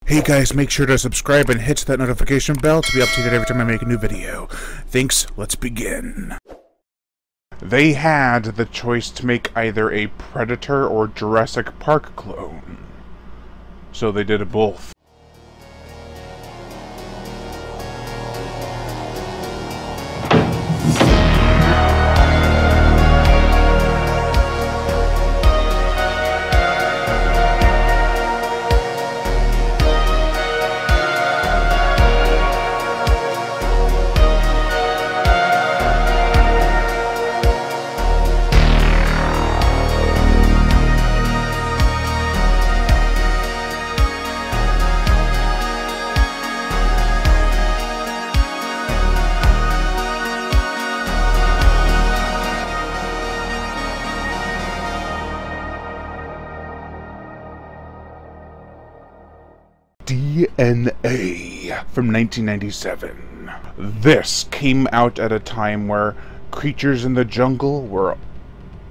Hey guys, make sure to subscribe and hit that notification bell to be updated every time I make a new video. Thanks, let's begin. They had the choice to make either a Predator or Jurassic Park clone. So they did both. DNA from 1997. This came out at a time where creatures in the jungle were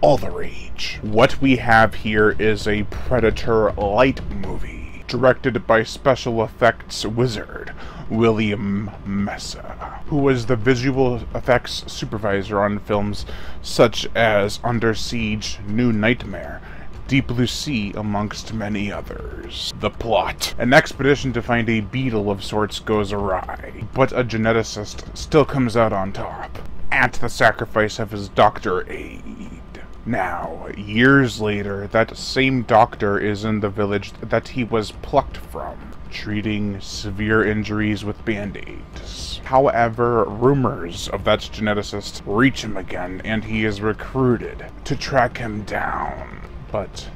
all the rage. What we have here is a Predator light movie, directed by special effects wizard William Mesa, who was the visual effects supervisor on films such as Under Siege, New Nightmare, Deep Blue Sea, amongst many others. The plot. An expedition to find a beetle of sorts goes awry, but a geneticist still comes out on top, at the sacrifice of his doctor aide. Now, years later, that same doctor is in the village that he was plucked from, treating severe injuries with band-aids. However, rumors of that geneticist reach him again, and he is recruited to track him down. But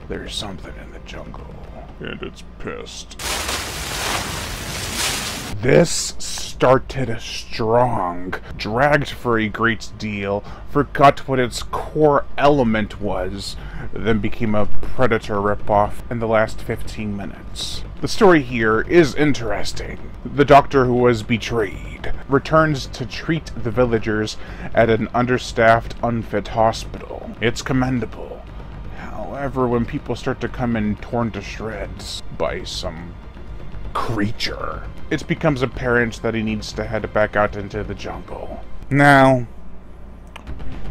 there's something in the jungle, and it's pissed. This started strong, dragged for a great deal, forgot what its core element was, then became a Predator ripoff in the last 15 minutes. The story here is interesting. The doctor who was betrayed returns to treat the villagers at an understaffed, unfit hospital. It's commendable. However, when people start to come in torn to shreds by some creature, it becomes apparent that he needs to head back out into the jungle. Now,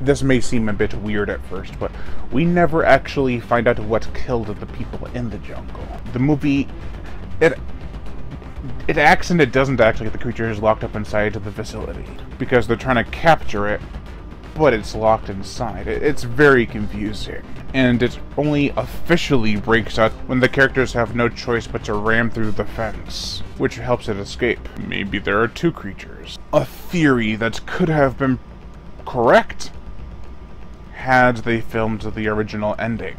this may seem a bit weird at first, but we never actually find out what killed the people in the jungle. The movie, it acts and it doesn't act like the creature is locked up inside the facility, because they're trying to capture it, but it's locked inside. It's very confusing. And it only officially breaks out when the characters have no choice but to ram through the fence, which helps it escape. Maybe there are two creatures. A theory that could have been correct had they filmed the original ending.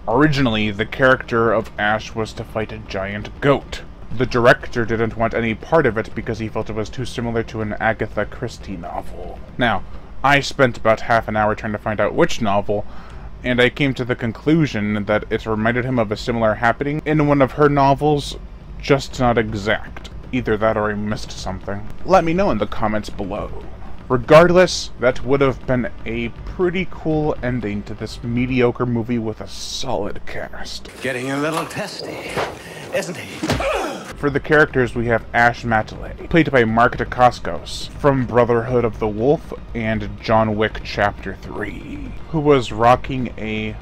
Originally, the character of Ash was to fight a giant goat. The director didn't want any part of it because he felt it was too similar to an Agatha Christie novel. Now, I spent about half an hour trying to find out which novel, and I came to the conclusion that it reminded him of a similar happening in one of her novels, just not exact. Either that or I missed something. Let me know in the comments below. Regardless, that would have been a pretty cool ending to this mediocre movie with a solid cast. Getting a little testy, isn't he? For the characters, we have Ash Matalay, played by Mark Dacascos, from Brotherhood of the Wolf and John Wick Chapter 3, who was rocking a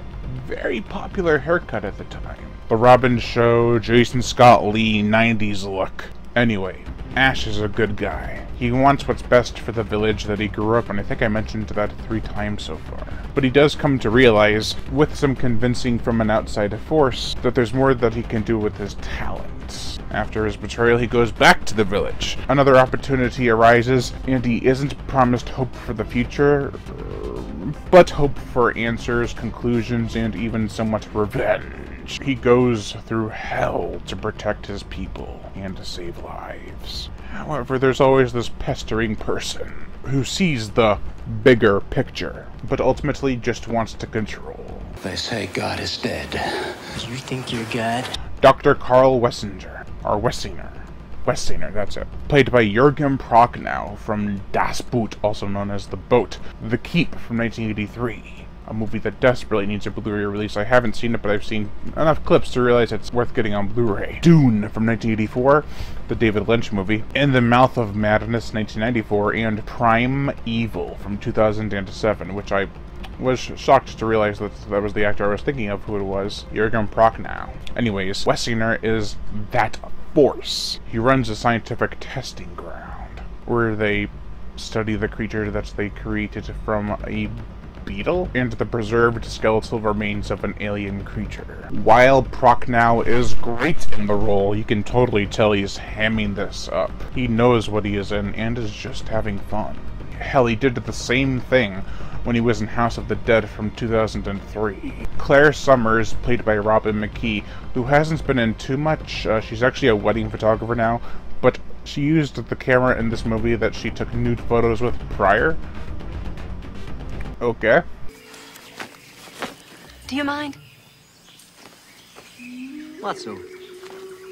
very popular haircut at the time. The Robin Show, Jason Scott Lee 90s look. Anyway, Ash is a good guy. He wants what's best for the village that he grew up in. I think I mentioned that 3 times so far. But he does come to realize, with some convincing from an outside force, that there's more that he can do with his talents. After his betrayal, he goes back to the village. Another opportunity arises, and he isn't promised hope for the future, but hope for answers, conclusions, and even somewhat revenge. He goes through hell to protect his people and to save lives. However, there's always this pestering person who sees the bigger picture, but ultimately just wants to control. They say God is dead. You think you're God? Dr. Carl Wessinger, or Wessinger, that's it. Played by Jürgen Prochnow from Das Boot, also known as The Boat. The Keep from 1983. a movie that desperately needs a Blu-ray release. I haven't seen it, but I've seen enough clips to realize it's worth getting on Blu-ray. Dune from 1984, the David Lynch movie, In the Mouth of Madness 1994, and Prime Evil from 2007, which I was shocked to realize that that was the actor I was thinking of who it was, Jürgen Prochnow. Anyways, Wessinger is that force. He runs a scientific testing ground where they study the creature that they created from a beetle and the preserved skeletal remains of an alien creature. While Prochnow is great in the role, you can totally tell he's hamming this up. He knows what he is in and is just having fun. Hell, he did the same thing when he was in House of the Dead from 2003. Claire Summers, played by Robin McKee, who hasn't been in too much. She's actually a wedding photographer now, but she used the camera in this movie that she took nude photos with prior. Okay. Do you mind? Not so.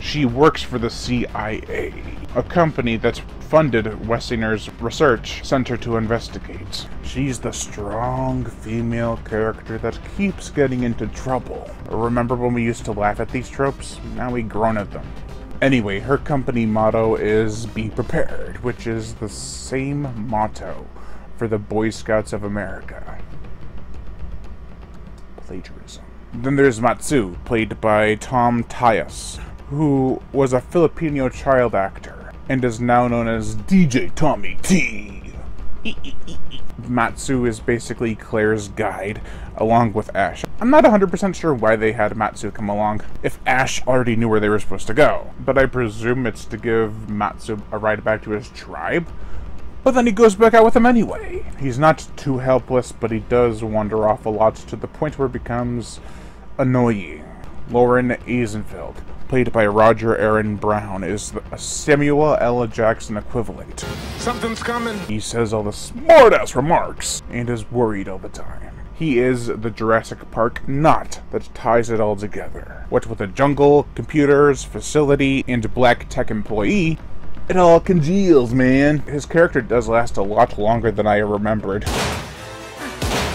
She works for the CIA, a company that's funded Wessinger's research center to investigate. She's the strong female character that keeps getting into trouble. Remember when we used to laugh at these tropes? Now we groan at them. Anyway, her company motto is Be Prepared, which is the same motto for the Boy Scouts of America. Plagiarism. Then there's Matsu, played by Tom Tyus, who was a Filipino child actor and is now known as DJ Tommy T. Matsu is basically Claire's guide, along with Ash. I'm not 100% sure why they had Matsu come along, if Ash already knew where they were supposed to go, but I presume it's to give Matsu a ride back to his tribe. But then he goes back out with them anyway. He's not too helpless, but he does wander off a lot to the point where it becomes annoying. Lauren Eisenfeld, played by Roger Aaron Brown, is a Samuel L. Jackson equivalent. Something's coming. He says all the smart-ass remarks and is worried all the time. He is the Jurassic Park knot that ties it all together. What with a jungle, computers, facility, and black tech employee, it all congeals, man. His character does last a lot longer than I remembered.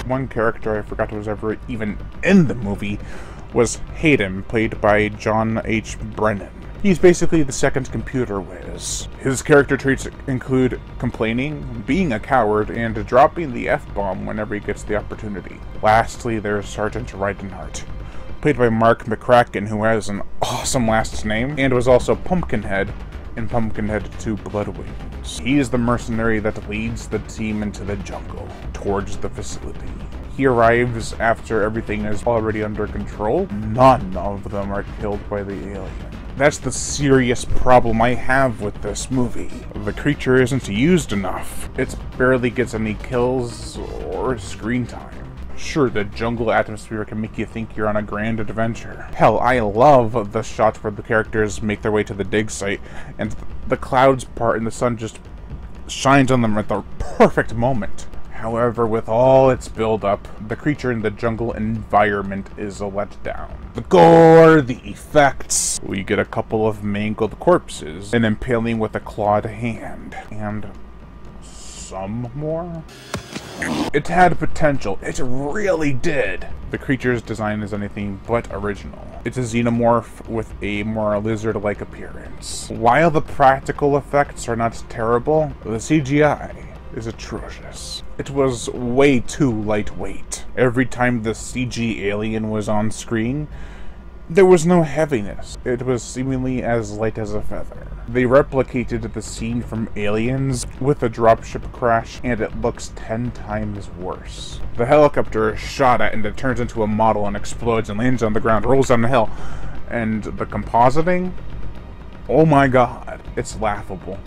One character I forgot was ever even in the movie was Hayden, played by John H. Brennan. He's basically the second computer whiz. His character traits include complaining, being a coward, and dropping the F-bomb whenever he gets the opportunity. Lastly, there's Sergeant Ridenhart, played by Mark McCracken, who has an awesome last name, and was also Pumpkinhead in Pumpkinhead 2 Blood Wings. He is the mercenary that leads the team into the jungle, towards the facility. He arrives after everything is already under control. None of them are killed by the alien. That's the serious problem I have with this movie. The creature isn't used enough. It barely gets any kills or screen time. Sure, the jungle atmosphere can make you think you're on a grand adventure. Hell, I love the shot where the characters make their way to the dig site, and the clouds part and the sun just shines on them at the perfect moment. However, with all its build-up, the creature in the jungle environment is a letdown. The gore, the effects. We get a couple of mangled corpses, an impaling with a clawed hand, and some more? It had potential. It really did. The creature's design is anything but original. It's a xenomorph with a more lizard-like appearance. While the practical effects are not terrible, the CGI is atrocious. It was way too lightweight. Every time the CG alien was on screen, there was no heaviness. It was seemingly as light as a feather. They replicated the scene from Aliens with a dropship crash, and it looks 10 times worse. The helicopter is shot at and it turns into a model and explodes and lands on the ground, rolls down the hill. And the compositing? Oh my god, it's laughable.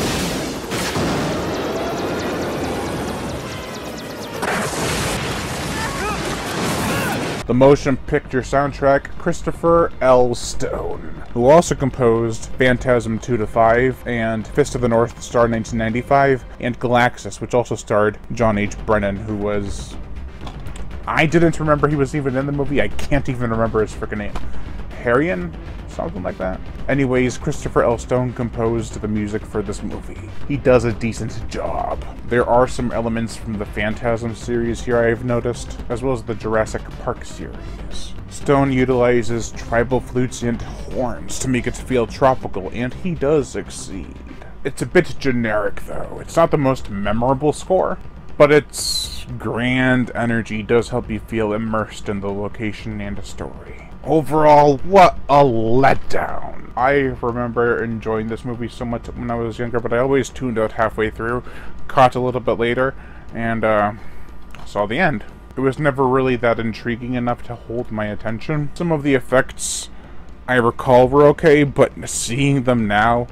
The motion picture soundtrack, Christopher L. Stone, who also composed Phantasm 2-5 and Fist of the North Star 1995, and Galaxis, which also starred John H. Brennan, who was... I didn't remember he was even in the movie. I can't even remember his freaking name. Hyperion? Something like that. Anyways, Christopher L. Stone composed the music for this movie. He does a decent job. There are some elements from the Phantasm series here I've noticed, as well as the Jurassic Park series. Stone utilizes tribal flutes and horns to make it feel tropical, and he does succeed. It's a bit generic though. It's not the most memorable score, but its grand energy does help you feel immersed in the location and the story. Overall, what a letdown. I remember enjoying this movie so much when I was younger, but I always tuned out halfway through, caught a little bit later, and saw the end. It was never really that intriguing enough to hold my attention. Some of the effects I recall were okay, but seeing them now,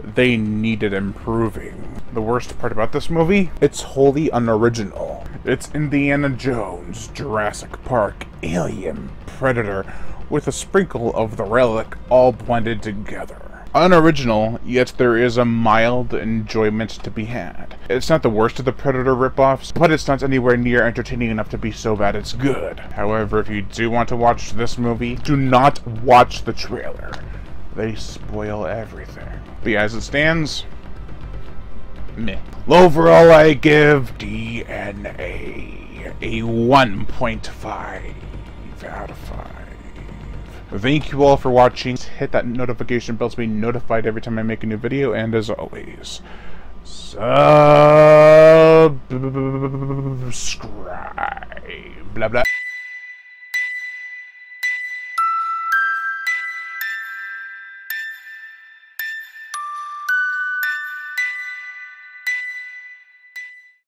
they needed improving. The worst part about this movie? It's wholly unoriginal. It's Indiana Jones, Jurassic Park, Alien, Predator, with a sprinkle of the Relic all blended together. Unoriginal, yet there is a mild enjoyment to be had. It's not the worst of the Predator ripoffs, but it's not anywhere near entertaining enough to be so bad it's good. However, if you do want to watch this movie, do not watch the trailer. They spoil everything. But as it stands, meh. Overall, I give DNA a 1.5 out of 5. Thank you all for watching. Hit that notification bell to be notified every time I make a new video, and as always, subscribe. Blah blah.